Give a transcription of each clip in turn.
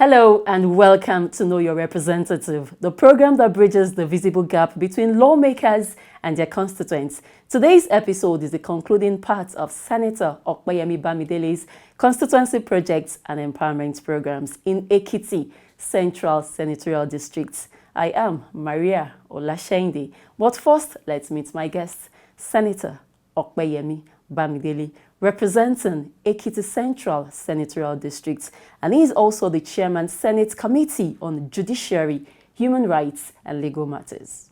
Hello and welcome to Know Your Representative, the program that bridges the visible gap between lawmakers and their constituents. Today's episode is the concluding part of Senator Opeyemi Bamidele'S constituency projects and empowerment programs in Ekiti, Central Senatorial District. I am Mariah Olashende, but first let's meet my guest, Senator Opeyemi Bamidele, representing Ekiti Central Senatorial District, and he is also the Chairman Senate Committee on Judiciary, Human Rights and Legal Matters.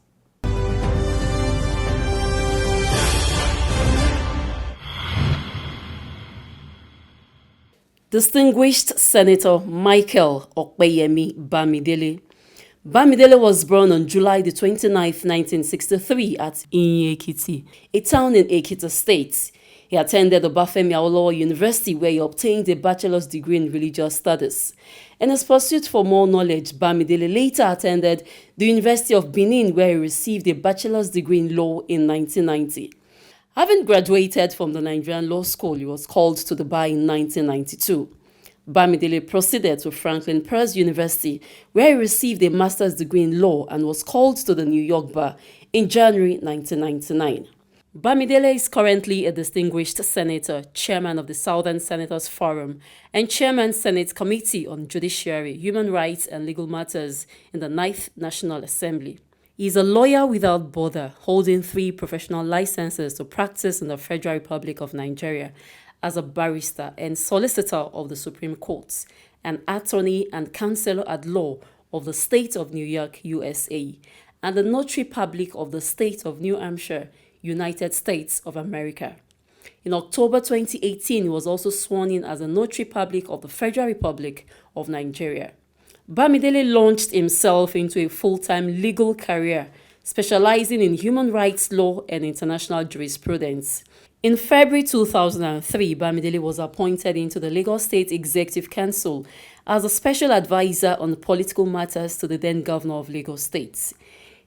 Distinguished Senator Michael Opeyemi Bamidele. Bamidele was born on July the 29th, 1963 at Ekiti, a town in Ekiti State. He attended the Obafemi Awolowo University where he obtained a bachelor's degree in religious studies. In his pursuit for more knowledge, Bamidele later attended the University of Benin where he received a bachelor's degree in law in 1990. Having graduated from the Nigerian Law School, he was called to the bar in 1992. Bamidele proceeded to Franklin Pierce University where he received a master's degree in law and was called to the New York bar in January 1999. Bamidele is currently a distinguished senator, chairman of the Southern Senators Forum, and chairman Senate Committee on Judiciary, Human Rights and Legal Matters in the 9th National Assembly. He is a lawyer without bother, holding 3 professional licenses to practice in the Federal Republic of Nigeria as a barrister and solicitor of the Supreme Court, an attorney and counselor at law of the State of New York, USA, and the notary public of the State of New Hampshire, United States of America. In October 2018, he was also sworn in as a notary public of the Federal Republic of Nigeria. Bamidele launched himself into a full-time legal career, specializing in human rights law and international jurisprudence. In February 2003, Bamidele was appointed into the Lagos State Executive Council as a special advisor on political matters to the then governor of Lagos State.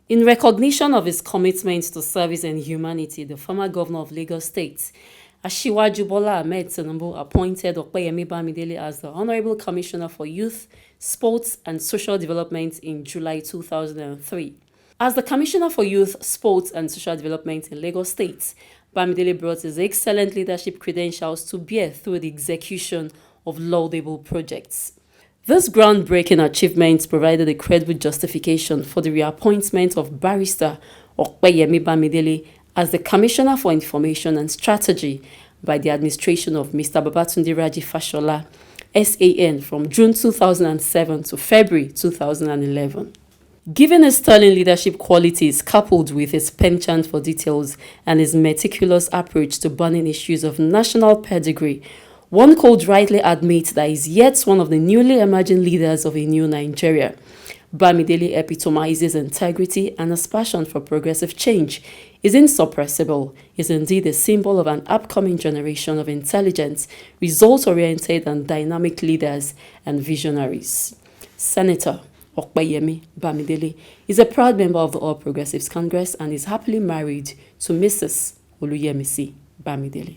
In recognition of his commitment to service and humanity, the former governor of Lagos State, Asiwaju Bola Ahmed Tinubu, appointed Opeyemi Bamidele as the Honorable Commissioner for Youth, Sports and Social Development in July 2003. As the Commissioner for Youth, Sports and Social Development in Lagos State, Bamidele brought his excellent leadership credentials to bear through the execution of laudable projects. This groundbreaking achievement provided a credible justification for the reappointment of Barrister Opeyemi Bamidele as the Commissioner for Information and Strategy by the administration of Mr. Babatunde Raji Fashola, SAN, from June 2007 to February 2011. Given his sterling leadership qualities coupled with his penchant for details and his meticulous approach to burning issues of national pedigree, one could rightly admit that he is yet one of the newly emerging leaders of a new Nigeria. Bamidele epitomizes integrity, and his passion for progressive change is insuppressible. He is indeed a symbol of an upcoming generation of intelligent, result-oriented and dynamic leaders and visionaries. Senator Opeyemi Bamidele is a proud member of the All Progressives Congress and is happily married to Mrs. Oluyemisi Bamidele.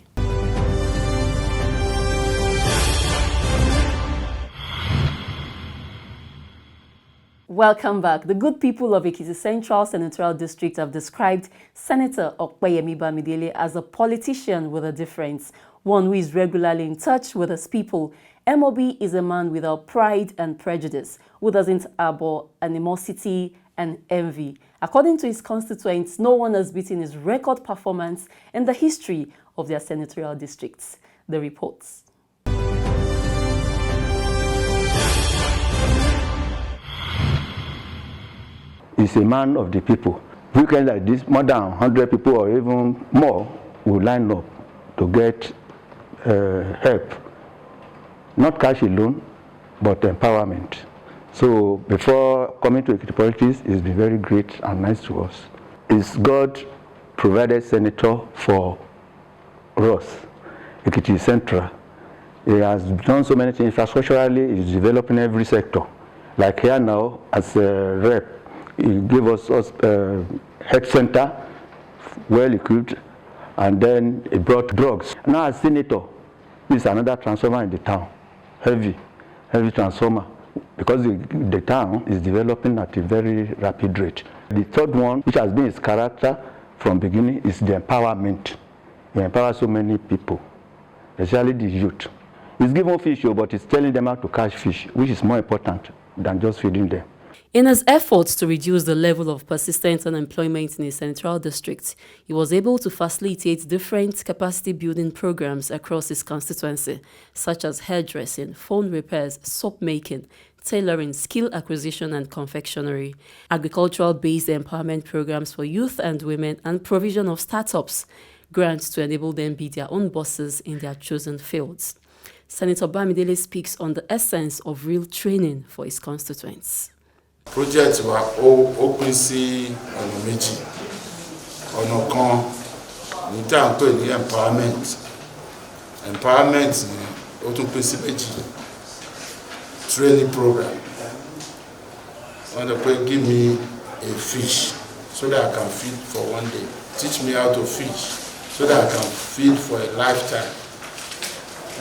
Welcome back. The good people of Ekiti Central Senatorial District have described Senator Opeyemi Bamidele as a politician with a difference, one who is regularly in touch with his people. MOB is a man without pride and prejudice, who doesn't harbor animosity and envy. According to his constituents, no one has beaten his record performance in the history of their senatorial districts. The reports. He's a man of the people. Weekends like this, more than 100 people or even more will line up to get help. Not cash alone, but empowerment. So before coming to Ekiti politics, it's been very great and nice to us. It's God-provided senator for us, Ekiti Central. He has done so many things. Infrastructurally, he's developing every sector. Like here now, as a rep, he gave us health center, well equipped, and then he brought drugs. Now as senator, this is another transformer in the town, heavy transformer. because the town is developing at a very rapid rate. The third one, which has been his character from beginning, is the empowerment. He empowers so many people, especially the youth. He's given fish, but he's telling them how to catch fish, which is more important than just feeding them. In his efforts to reduce the level of persistent unemployment in his central district, he was able to facilitate different capacity-building programs across his constituency, such as hairdressing, phone repairs, soap making, tailoring, skill acquisition and confectionery, agricultural-based empowerment programs for youth and women, and provision of startups, grants to enable them be their own bosses in their chosen fields. Senator Bamidele speaks on the essence of real training for his constituents. Project wa ó pín sí ọ̀nà méjì. Ọ̀nà kan ní tá à ń pè ní empowerment. Empowerment ni ó tún pín sí méjì. Training program. Wọ́n sọ pé give me a fish so that I can feed for one day. Teach me how to fish so that I can feed for a lifetime.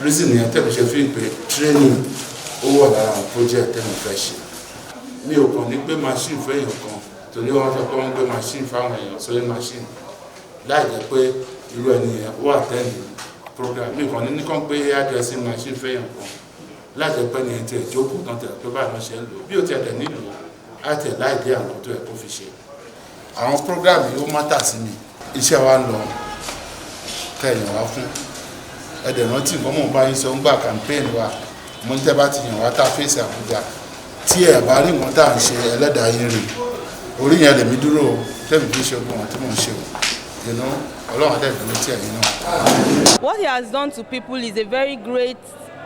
Reason yẹn tẹ́lẹ̀ ṣe fi pé training ó wà lára àwọn project tẹ́lẹ̀ fẹ́ ṣe. Mi ò kàn ní gbé machine fún èèyàn kan torí wọ́n sọ pé wọ́n gbé machine fáwọn èèyàn sórí machine láì jẹ́ pé irú ẹni yẹn ó attend program. Mi kàn ní kàn gbé hairdressing machine fún èèyàn kan láì jẹ́ pé ní ti ìjókòó náà tẹ̀lé pé báyìí wọ́n ṣe ń lò bí ó ti ẹ̀dẹ̀ nílò àti láì dé àwọn tó yẹ kó fi ṣe. Àwọn program yìí ó mátà sí mi iṣẹ́ wa ń lọ kẹ́yìn wá fún ẹ̀dẹ̀ rántí nǹkan mọ̀ bá yín sọ ń gbà campaign wa mo ń tẹ́ bá ti yàn wá tá a fèsì Àbújá tí ẹ̀ bá rí wọn tá à ń ṣe ẹlẹ́dàá yín rè orí yẹn lèmi dúró tẹ́mi fi ṣe ogun àti mò ń ṣe o Ọlọ́run àti ẹ̀dùn tí ẹ̀yin náà. What he has done to people is a very great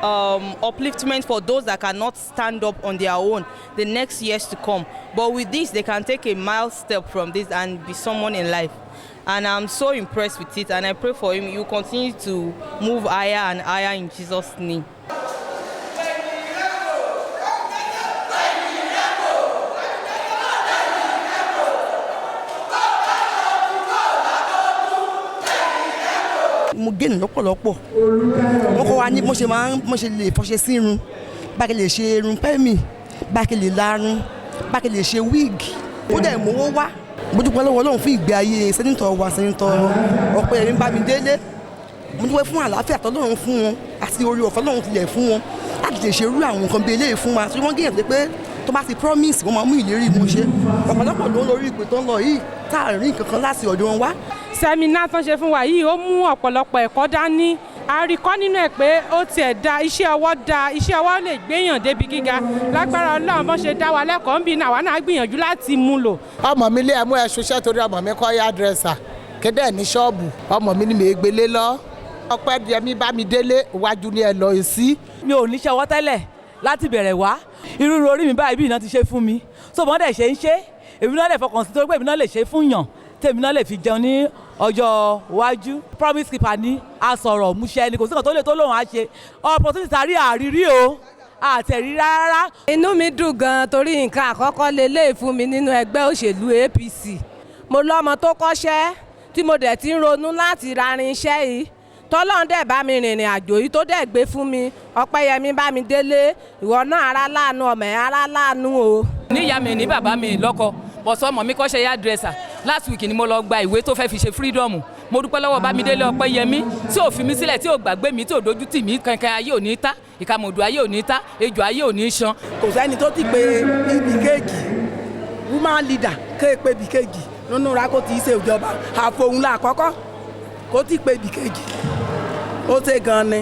upliftment for those that cannot stand up on their own the next years to come. But with this, they can take a mild step from this and be someone in life. And I'm so impressed with it, and I pray for him. You continue to move higher and higher in Jesus' name. Mo gé lọ́pọ̀lọpọ̀ wọ́n kọ́ wa ní mo ṣe lè fọṣẹ sí irun bá kí lè ṣe irun pẹ́mì bá kí lè larun bá kí lè ṣe wíìgì ó dẹ̀ mówó wá mo dúpẹ́ lọ́wọ́ Ọlọ́run fún ìgbé ayé sẹ́nitọ̀ wa sẹ́nitọ̀ Opeyemi Bamidele mo dúpẹ́ fún àlàáfíà tọ́lọ́run fún wọn àti orí ọ̀fẹ́ Ọlọ́run tilẹ̀ fún wọn láti lè ṣe irú àwọn nǹkan bí eléyìí fún wa tí wọ́n gé pé tó bá ti promise wọ́n máa mú ìlérí wọn ṣe ọ̀pọ̀lọpọ̀ ló ń lórí ìpè tó ń lọ yìí tá à rí nǹkan kan láti ọ̀dọ̀ wọn wá. Sẹ́mínà tó ń ṣe fún wa yìí ó mú ọ̀pọ̀lọpọ̀ ẹ̀kọ́ dání a rí kọ́ nínú ẹ̀ pé ó tiẹ̀ da iṣẹ́ ọwọ́ lè gbéyàn débi gíga lágbára Ọlọ́run bó ṣe dá wa lẹ́kọ̀ọ́ ń bí náà wà náà gbìyànjú láti mú lò. Ọmọ mi lé ẹmú ẹ ṣiṣẹ́ torí ọmọ mi kọ́ hairdresser kéde ní ṣọ́ọ̀bù ọmọ mi ni mi gbélé lọ. Opeyemi Bamidele iwájú ni ẹ lọ sí. Mi ò níṣẹ́ ọwọ́ tẹ́lẹ̀ láti bẹ̀rẹ̀ wá irú orí mi báyìí bí iná ti ṣe fún mi so bọ́n dẹ̀ ṣe ń ṣe èmi náà lè fọkàn sí torí pé èmi náà lè ṣe fún yàn tèmi náà lè fi jẹun ní ọjọ́ iwájú. Promise keeper ní asọ̀rọ̀ múṣẹ́ ni kò sí kan tó lè tó lóun á ṣe opportunity àrí àrírí o àtẹ̀rí rárá. Inú mi dùn gan-an torí nǹkan àkọ́kọ́ lélẹ̀ fún mi nínú ẹgbẹ́ òṣèlú APC. Mo lọ́mọ tó kọ́ṣẹ́ tí mo dẹ̀ ti ń ronú láti rarin iṣẹ́ yìí tọ́lọ́run dẹ̀ bá mi rìnrìn àjò yìí tó dẹ̀ gbé fún mi Opeyemi Bamidele ìwọ náà ara láàánú ọmọ ẹ̀ ara láàánú o. Níyà mi ní bàbá mi lọ́kọ bọ̀sọ́ ọmọ mi kọ́ṣẹ́ hairdresser last week ni mo lọ gba ìwé tó fẹ́ fi ṣe freedom mo dúpẹ́ lọ́wọ́ Bamidele Opeyemi tí ò fi mí sílẹ̀ tí ò gbàgbé mi tí ò dojú tì mí kankan ayé ò ní ta ìkàmọ̀dù ayé ò ní ta ejò ayé ò ní ṣan. Kò sẹ́ni tó ti pé ibi kéèkì woman leader kéè pé ibi kéèkì nínú ra kó ti ṣe ìjọba àfohùn la àkọ́kọ́ kó ti pé ibi kéèkì ó ṣe gan ni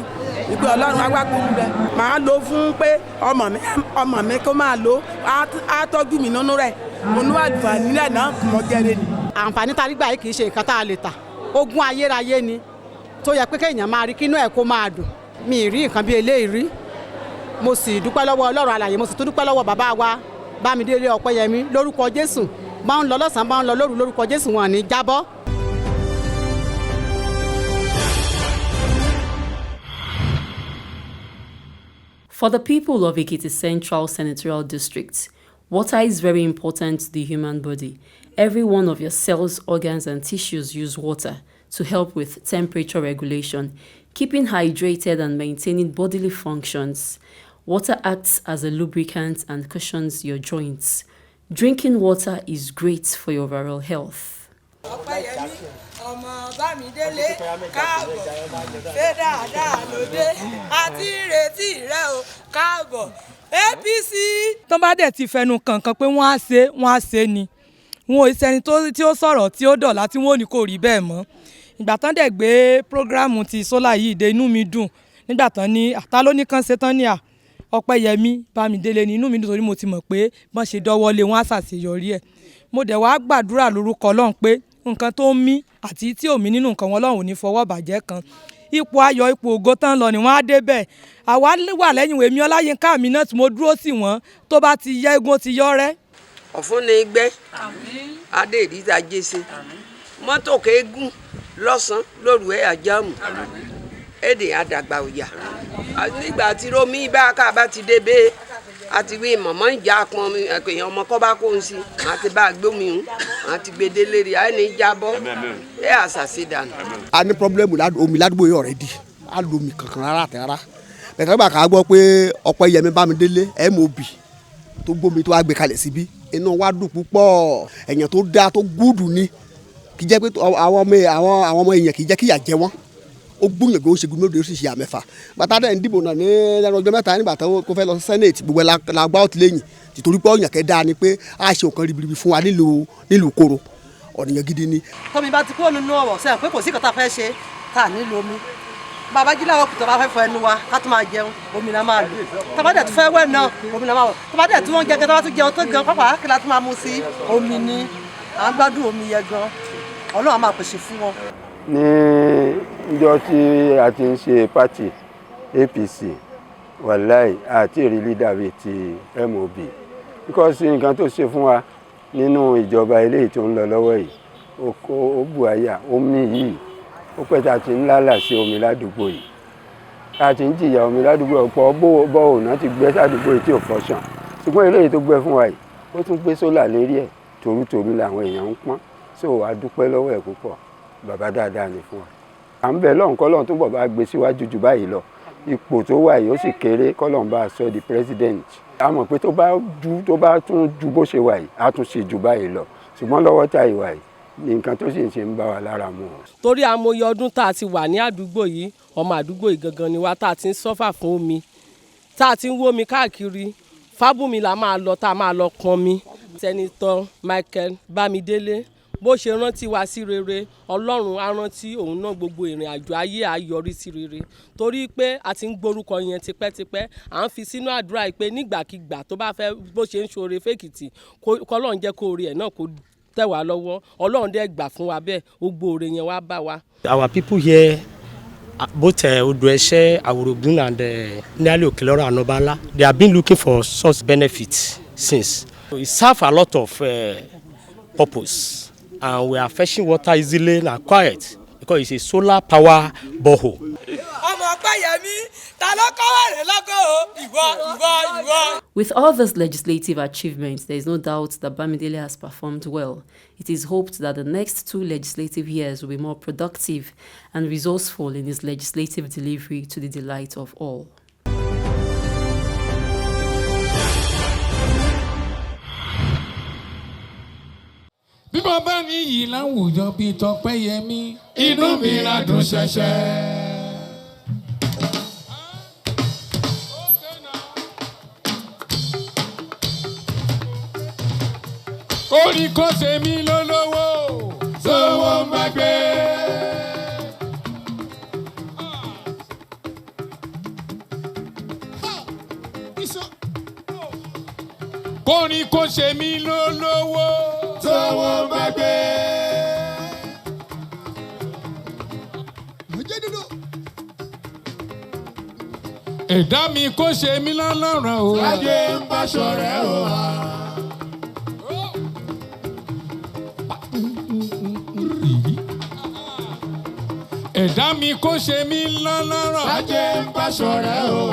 ìpè Ọlọ́run agbákùnrin rẹ̀ máa lò fún pé ọmọ mi kó máa lò á tọ́jú mi nínú rẹ̀ monú àǹfààní rẹ̀ náà mọ̀ jẹ́rẹ́ ni. Àǹfààní tá a rí gbà yìí kì í ṣe nǹkan tá a lè tà ogún ayérayé ni tó yẹ pé kéèyàn máa rí kínú ẹ̀ kó máa dùn mi ì rí nǹkan bí eléyìí rí mo sì dúpẹ́ lọ́wọ́ Ọlọ́run alààyè mo sì tún dúpẹ́ lọ́wọ́ bàbá wa Bamidele Opeyemi lórúkọ Jésù bá ń lọ lọ́sàn-án bá ń lọ lóru lórúkọ Jésù wọn ní jábọ́. For the people of Ekiti Central Senatorial District, water is very important to the human body. Every one of your cells, organs, and tissues use water to help with temperature regulation, keeping hydrated and maintaining bodily functions. Water acts as a lubricant and cushions your joints. Drinking water is great for your overall health. Opeyemi ọmọ Bamidele káàbọ̀ ṣé dáadáa lóde àti ìrètí rẹ o káàbọ̀ APC. tó bá dẹ̀ ti fẹnu kankan pé wọ́n á ṣe ni wọn ò sẹ́ni tí ó sọ̀rọ̀ tí ó dọ̀la tí wọ́n ò ní kò rí bẹ́ẹ̀ mọ́. Ìgbà tán dẹ̀ gbé prógráàmù ti sólà yìí dé inú mi dùn nígbà tán ní àtàlóníkan ṣe tán ní Opeyemi Bamidele ní inú mi dùn torí mo ti mọ̀ pé bọ́n ṣe dọ́wọ́lé wọn á ṣàṣeyọrí ẹ̀. Mo dẹ̀ wá gbàdúrà lórúkọ Ọlọ́run pé nǹkan tó ń mí àti tí ò mí nínú nǹkan wọn Ọlọ́run ò ní fọwọ́ bàjẹ́ kan. Ipò ayọ̀ ipò ògo tán lọ ni wọ́n á dé bẹ́ẹ̀. Àwa wà lẹ́yìn Èmi Ọláyínká mi náà tí mo dúró sí wọn tó bá ti yẹ egun ti yọ rẹ́. Ọ̀fun ni gbẹ́ adé ìdíjà jẹ́sẹ̀ mọ́tò kéégún lọ́sàn-án lóru ẹ̀ àjámù èdè àdàgbà òyà nígbà tí romi bá ká bá ti dé bẹ́ẹ̀ àti wí mọ̀mọ́ ìjà pọn èèyàn ọmọ kọ́ bá kó ń sí àti bá gbómi hùn àti gbèdélé rí àìní jábọ́ ẹ̀ àṣàṣe dànù. A ní pọ́blẹ́mù omi ládùúgbò yìí ọ̀rẹ́dì á lo omi kankan rárá àti rárá bẹ̀rẹ̀ nígbà ká gbọ́ pé Opeyemi Bamidele MOB tó gbómi tó wá gbé kalẹ̀ síbí inú wa dùn púpọ̀ èèyàn tó dáa tó gúdù ni kì í jẹ́ pé àwọn ọmọ èèyàn kì í jẹ́ kí ìyà jẹ wọ́n ó gbóyàn gbé ó ṣe gómìnà ó sì ṣe àmẹ́fà bàtà dẹ̀ ń dìbò náà ní lẹ́nu ọjọ́ mẹ́ta nígbà tó kó fẹ́ lọ sí senate gbogbo la gbá ọ̀tí lẹ́yìn tìtorí pé ọ̀yàn kẹ́ dáa ni pé a ṣe nǹkan ribiribi fún wa nílùú koro ọ̀nìyàn gidi ni. tómi bá ti kúrò nínú ọ̀rọ̀ sẹ́yìn pé kò sí kọ́tà fẹ́ ṣe tá a nílò omi bàbá jí láwọn kùtọ̀ bá fẹ́ fọ ẹnu wa ká tó máa jẹun omi la máa lò tọ́ba dẹ̀ tún fẹ́ wẹ̀ náà omi la máa wọ̀ tọ́ba dẹ̀ tún wọ́n jẹ gẹ́gẹ́ tọ́ba tún jẹun tó gan pápá kí la tún máa mu sí omi ni à ń gbádùn omi yẹn gan Ọlọ́run á máa pèsè fún wọn. ní ìjọ tí a ti ń ṣe pátì APC wàláì àti ìrírí dàbí ti MOB because nǹkan tó ṣe fún wa nínú ìjọba eléyìí tó ń lọ lọ́wọ́ yìí ó bù àyà omi yìí ó pẹ́ tá a ti ń lálà sí omi ládùúgbò yìí a ti ń jìyà omi ládùúgbò ọ̀pọ̀ bọ́ọ̀ náà ti gbẹ́ sádùúgbò yìí tí ò fọ́ṣàn ṣùgbọ́n eléyìí tó gbẹ́ fún wa yìí ó tún gbé sólà lérí ẹ̀ tòrútòrú làwọn èèyàn ń pọ́n so a dúpẹ́ lọ́wọ́ ẹ̀ púpọ̀ bàbá dáadáa ni fún wa. À ń bẹ̀ lọ́hùn kọ́lọ́hùn tó bọ̀ bá gbé síwájú jù báyìí lọ ipò tó wà yìí ó sì kéré kọ́lọ́hùn bá sọ di president. A mọ̀ pé tó bá tún ju bó ṣe wà yìí á tún ṣe jù báyìí lọ ṣùgbọ́n lọ́wọ́ tá ìwà yìí ní nǹkan tó sì ń ṣe ń bá wa lára mu. torí amòye ọdún tá a ti wà ní àdúgbò yìí ọmọ àdúgbò yìí gangan ni wá tá a ti ń sọ́fà fún omi tá a ti ń wó omi káàkiri Fábùnmi la máa lọ tá a máa lọ pọn mi. Sẹ́nitọ́ Michael Bamidele bó ṣe rántí wa sí rere Ọlọ́run á rántí òun náà gbogbo ìrìn àjò ayé á yọrí sí rere torí pé a ti ń gbórúkọ yẹn tipẹ́tipẹ́ à ń fi sínú àdúrà yìí pé nígbàkigbà tó bá fẹ́ bó ṣe ń ṣoore fèkìtì kọ́lọ́run jẹ́ kó orí ẹ̀ náà kó tẹ̀ wá lọ́wọ́ Ọlọ́run dẹ̀ gbà fún wa bẹ́ẹ̀ gbogbo oore yẹn wá bá wa. Our people here both Oduese, Aworogun and nearly Okelora and Obala, they have been looking for such benefits since. It serves a lot of purpose. And we are fetching water easily and quiet because it's a solar power borehole. With all these legislative achievements, there is no doubt that Bamidele has performed well. It is hoped that the next 2 legislative years will be more productive and resourceful in his legislative delivery to the delight of all. Bí mo bá ní yìí láwùjọ bíi Opeyemi, inú mi á dùn ṣẹ̀ṣẹ̀. Orí kò ṣe mí lólówó, sówó ń bá gbé. Orí kò ṣe mí lólówó, sówó ń bá gbé. Ẹ̀dá mi kò ṣe mí lọ́lọ́rọ̀ o. Ajé ń bá ṣọ̀rẹ́ o. Ẹ̀dá mi kò ṣe mí lọ́lọ́rọ̀. Ajé ń bá ṣọ̀rẹ́ o.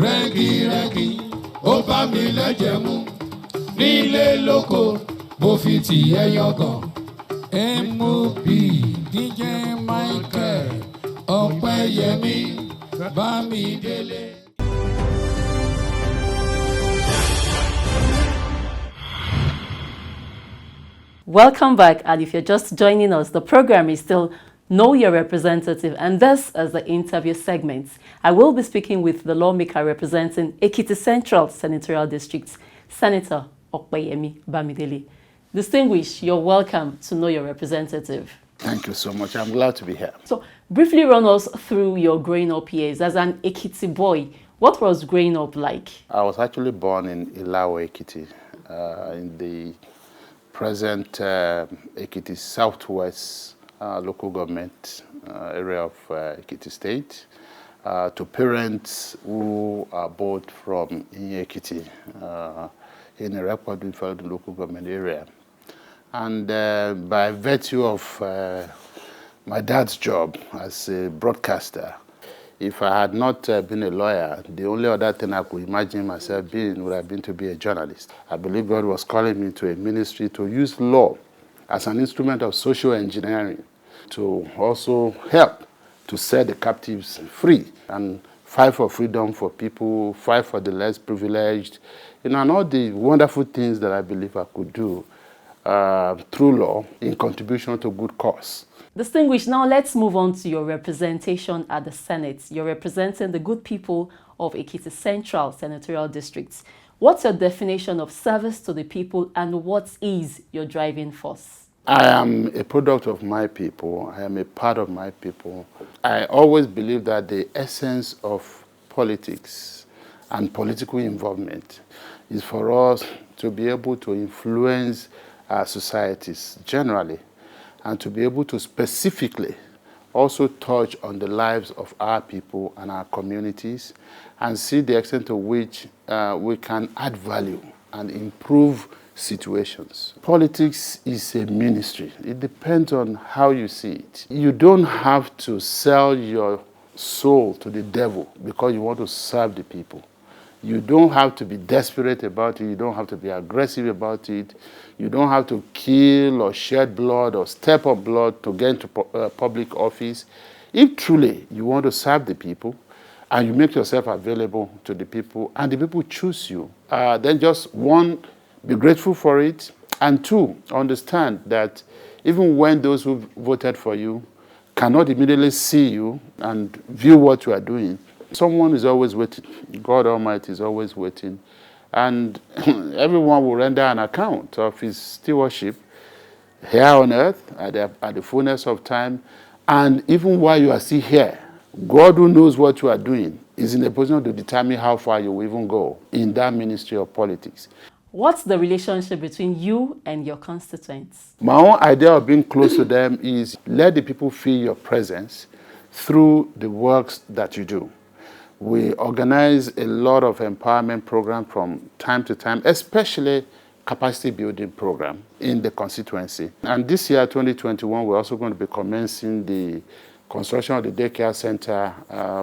Rẹ́gírẹ́gí ó bá mi lẹ́jẹ̀ mú. Nílé lóko mo fi tìyẹ́ yangàn. MOB DJ Michael Opeyemi Bamidele. Welcome back, and if you're just joining us, the program is still Know Your Representative, and this is the interview segment. I will be speaking with the lawmaker representing Ekiti Central Senatorial District, Senator Opeyemi Bamidele. Distinguished, you're welcome to Know Your Representative. Thank you so much. I'm glad to be here. So, briefly run us through your growing up years as an Ekiti boy. What was growing up like? I was actually born in Ilawo, Ekiti, in the present Ekiti Southwest local government area of Ekiti State, to parents who are both from Ekiti, in a Rekwadun local government area. And by virtue of my dad's job as a broadcaster, if I had not been a lawyer, the only other thing I could imagine myself being would have been to be a journalist. I believe God was calling me to a ministry to use law as an instrument of social engineering to also help to set the captives free and fight for freedom for people, fight for the less privileged, and all the wonderful things that I believe I could do through law in contribution to good cause. Distinguished, now let's move on to your representation at the Senate. You're representing the good people of Ekiti Central Senatorial District. What's your definition of service to the people, and what is your driving force? I am a product of my people. I am a part of my people. I always believe that the essence of politics and political involvement is for us to be able to influence our societies generally, and to be able to specifically also touch on the lives of our people and our communities, and see the extent to which we can add value and improve situations. Politics is a ministry. It depends on how you see it. You don't have to sell your soul to the devil because you want to serve the people. You don't have to be desperate about it. You don't have to be aggressive about it. You don't have to kill or shed blood or step on blood to get into public office. If truly you want to serve the people and you make yourself available to the people and the people choose you, then just one, be grateful for it, and two, understand that even when those who voted for you cannot immediately see you and view what you are doing, someone is always waiting. God Almighty is always waiting. And everyone will render an account of his stewardship here on earth at the fullness of time. And even while you are still here, God, who knows what you are doing, is in a position to determine how far you will even go in that ministry of politics. What's the relationship between you and your constituents? My own idea of being close to them is let the people feel your presence through the works that you do. We organize a lot of empowerment programs from time to time, especially capacity building program in the constituency. And this year, 2021, we're also going to be commencing the construction of the daycare center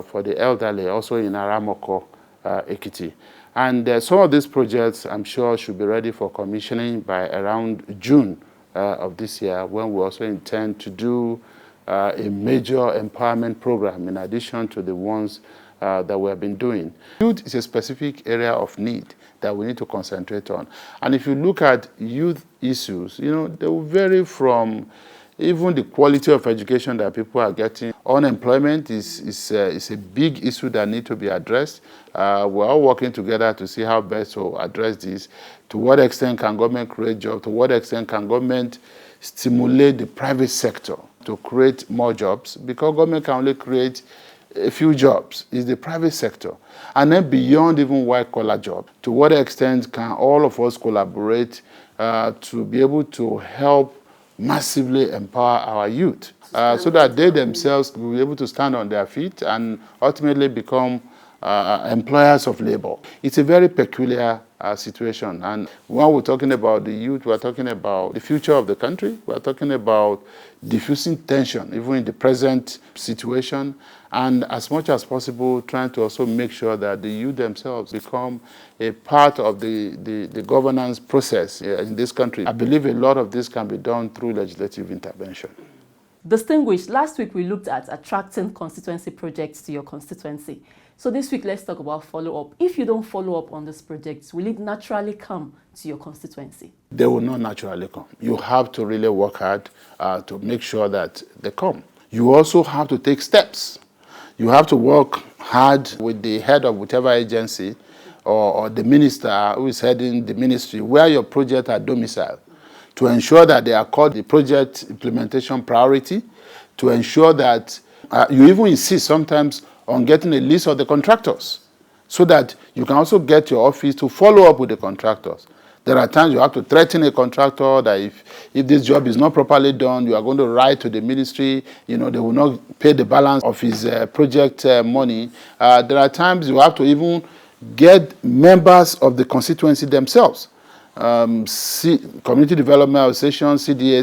for the elderly, also in Aramoko, Ekiti. And some of these projects, I'm sure, should be ready for commissioning by around June of this year, when we also intend to do a major empowerment program in addition to the ones that we have been doing. Youth is a specific area of need that we need to concentrate on. And if you look at youth issues, they will vary from even the quality of education that people are getting. Unemployment is a big issue that needs to be addressed. We're all working together to see how best to address this. To what extent can government create jobs? To what extent can government stimulate the private sector to create more jobs? Because government can only create a few jobs. It's the private sector. And then beyond even white-collar jobs, to what extent can all of us collaborate to be able to help massively empower our youth so that they themselves will be able to stand on their feet and ultimately become employers of labor. It's a very peculiar situation. And when we're talking about the youth, we're talking about the future of the country. We're talking about diffusing tension, even in the present situation, and as much as possible, trying to also make sure that the youth themselves become a part of the governance process in this country. I believe a lot of this can be done through legislative intervention. Distinguished, last week we looked at attracting constituency projects to your constituency. So this week, let's talk about follow-up. If you don't follow up on this project, will it naturally come to your constituency? They will not naturally come. You have to really work hard to make sure that they come. You also have to take steps. You have to work hard with the head of whatever agency or the minister who is heading the ministry where your project are domiciled to ensure that they are called the project implementation priority, to ensure that you even insist sometimes on getting a list of the contractors so that you can also get your office to follow up with the contractors. There are times you have to threaten a contractor that if this job is not properly done, you are going to write to the ministry, they will not pay the balance of his project money. There are times you have to even get members of the constituency themselves. Community Development Association, CDA,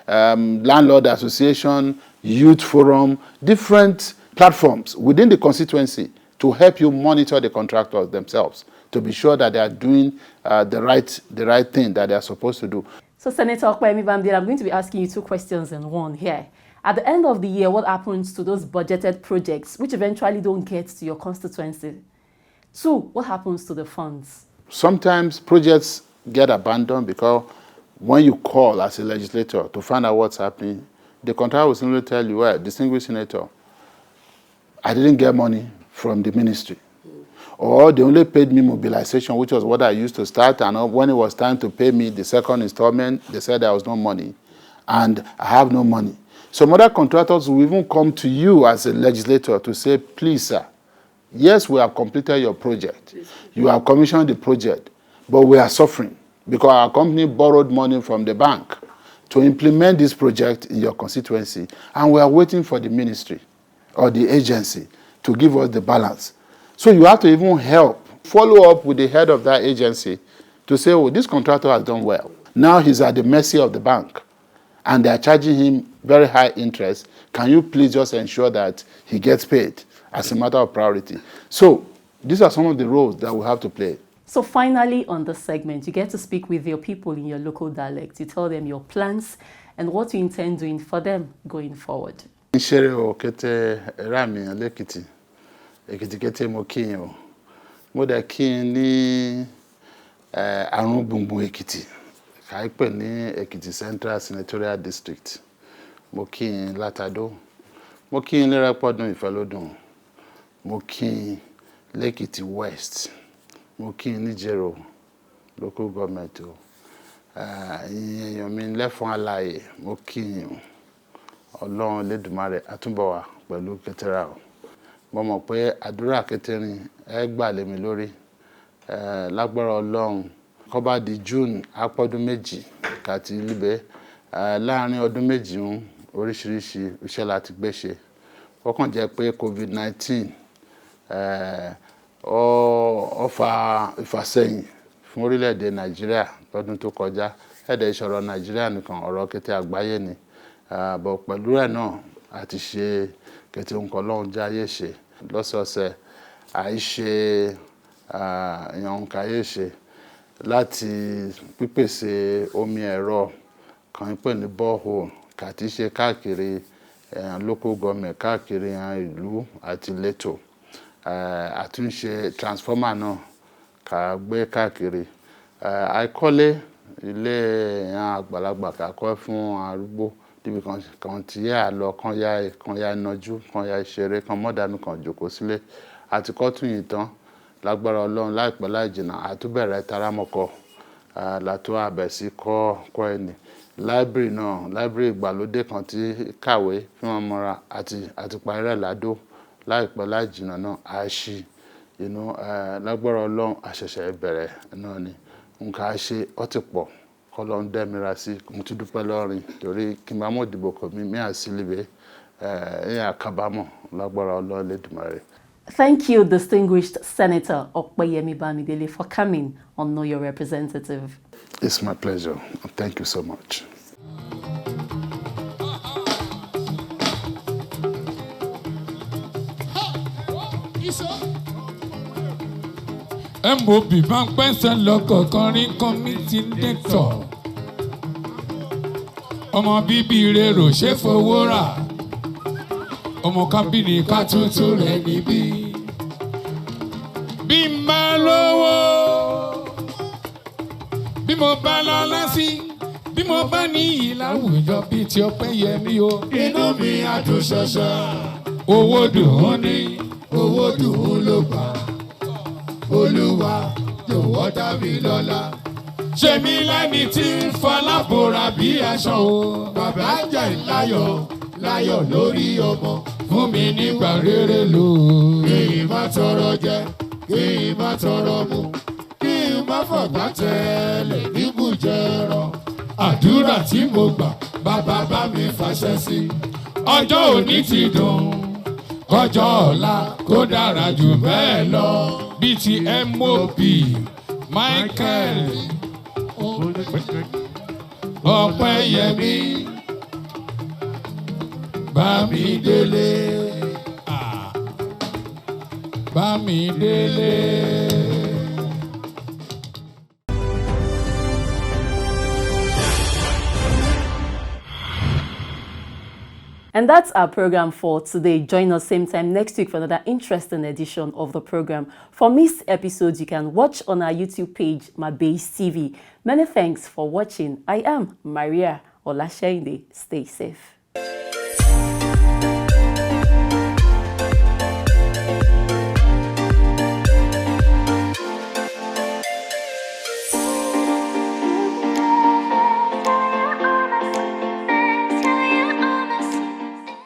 CDC, Landlord Association, Youth Forum, different platforms within the constituency to help you monitor the contractors themselves to be sure that they are doing the right thing that they are supposed to do. So Senator Opeyemi Bamidele, I'm going to be asking you two questions in one here. At the end of the year, what happens to those budgeted projects which eventually don't get to your constituency? Two, what happens to the funds? Sometimes projects get abandoned because when you call as a legislator to find out what's happening, the contractor will simply tell you, well, distinguished senator, I didn't get money from the ministry. Or they only paid me mobilization, which was what I used to start, and when it was time to pay me the second installment, they said there was no money, and I have no money. Some other contractors will even come to you as a legislator to say, please, sir, yes, we have completed your project. You have commissioned the project, but we are suffering because our company borrowed money from the bank to implement this project in your constituency, and we are waiting for the ministry or the agency to give us the balance. So you have to even help, follow up with the head of that agency to say, oh, this contractor has done well. Now he's at the mercy of the bank, and they are charging him very high interest. Can you please just ensure that he gets paid as a matter of priority? So these are some of the roles that we have to play. So finally, on this segment, you get to speak with your people in your local dialect. You tell them your plans and what you intend doing for them going forward. Ekiti kete mo kiyin o mo da kiyin ní Arun Gbùngbùn Ekiti ka ipe ní Ekiti Central Senatorial District mo kiyin Latado mo kiyin Lerepodun Ifelodun mo kiyin Lekiti West mo kiyin Nijero local government o èèyàn mi lẹ́fọn alaye mo kiyin Ọlọ́run Lédùmarè àtúnbọ̀ wá pẹ̀lú Ketera o. Mo mọ̀ pé àdúrà Kétérìn ẹ gbà lé mi lórí lágbára Ọlọ́run kó bá di June àpọ́dún méjì kàti líbẹ̀ láàrin ọdún méjì oríṣiríṣi iṣẹ́ láti gbé ṣe ó kàn jẹ́ pé COVID-19 ó fa ìfàsẹ́yìn fún orílẹ̀-èdè Nàìjíríà lọ́dún tó kọjá ẹ̀dẹ̀ ìṣọ̀rọ̀ Nàìjíríà nìkan ọ̀rọ̀ kété àgbáyé ni bọ̀ pẹ̀lú ẹ̀ náà àti ṣe kété nǹkan Ọlọ́run jáyé ṣe lọ́sọ̀ọ̀sẹ̀ àìṣe ìyànkáyé ṣe láti pípèsè omi ẹ̀rọ kan pè ní borehole kàti ṣe káàkiri local government káàkiri ìlú àti ìletò àtúnṣe transformer náà ká gbé káàkiri àìkọ́lé ilé àgbàlagbà kàkọ́ fún arúgbó níbi kan tí yà lọ kan yà nájú kan yà ìṣeré kan mọ́dánù kan jókòó sílé àti kọ́tún yìí tán lágbára Ọlọ́run láìpẹ́ láìjìnà àtúbẹ̀rẹ̀ taramọ́kọ látó àbẹ̀ sí kọ́ ẹni library náà library ìgbàlódé kan tí kàwé fún ọmọra àti parí rẹ̀ ládó láìpẹ́ láìjìnà náà àṣì lágbára Ọlọ́run àṣẹ̀ṣẹ̀ bẹ̀rẹ̀ náà ni nǹkan àṣe ó ti pọ̀ kọ́lọ́n dẹ́mira sí mo ti dúpẹ́ lọ́rin torí kí n bá mọ̀ dìbò kọ̀ mí àsìlíbẹ̀ àkábámọ̀ lágbára Ọlọ́run Lédùmarè. Thank you, distinguished Senator Opeyemi Bamidele, for coming on Know Your Representative. It's my pleasure. Thank you so much. MOB máa ń pẹ́sẹ̀ lọ́kọ̀ọ̀kan rí kọ́mítínẹ́tọ̀. Ọmọ bíbí rèrò ṣe fowó rà. Ọmọ kábìnì ká tuntun rẹ̀ níbí. n bá lówó bí mo bá lọ́lá sí bí mo bá ní iyì láwùjọ bíi ti Ọpẹ́yẹmí o inú mi á dùn ṣọṣọ. Owó dùn ún ní owó dùn ún ló gbà Olúwa jọ̀wọ́ dá mi lọ́lá. Ṣé mi lẹ́ni tí ń fọlá bòrà bí aṣọ o bàbá jẹ́ láyọ̀ láyọ̀ lórí ọmọ fún mi nígbà rere lò. Kí n má tọrọ jẹ kí n má tọrọ mu kí n má fọ̀gbá tẹ́lẹ̀ níbùjẹ́rọ. Àdúrà tí mo gbà bàbá bá mi fàṣẹ sí. Ọjọ́ òní ti dùn kọjọ́ ọ̀la kó dára jù bẹ́ẹ̀ lọ bíi ti MOB Michael Ọpẹ́yẹmí Bamidele Bamidele. And that's our program for today. Join us same time next week for another interesting edition of the program. For missed episodes, you can watch on our YouTube page, Bamidele'S TV. Many thanks for watching. I am Mariah Olasheinde. Stay safe.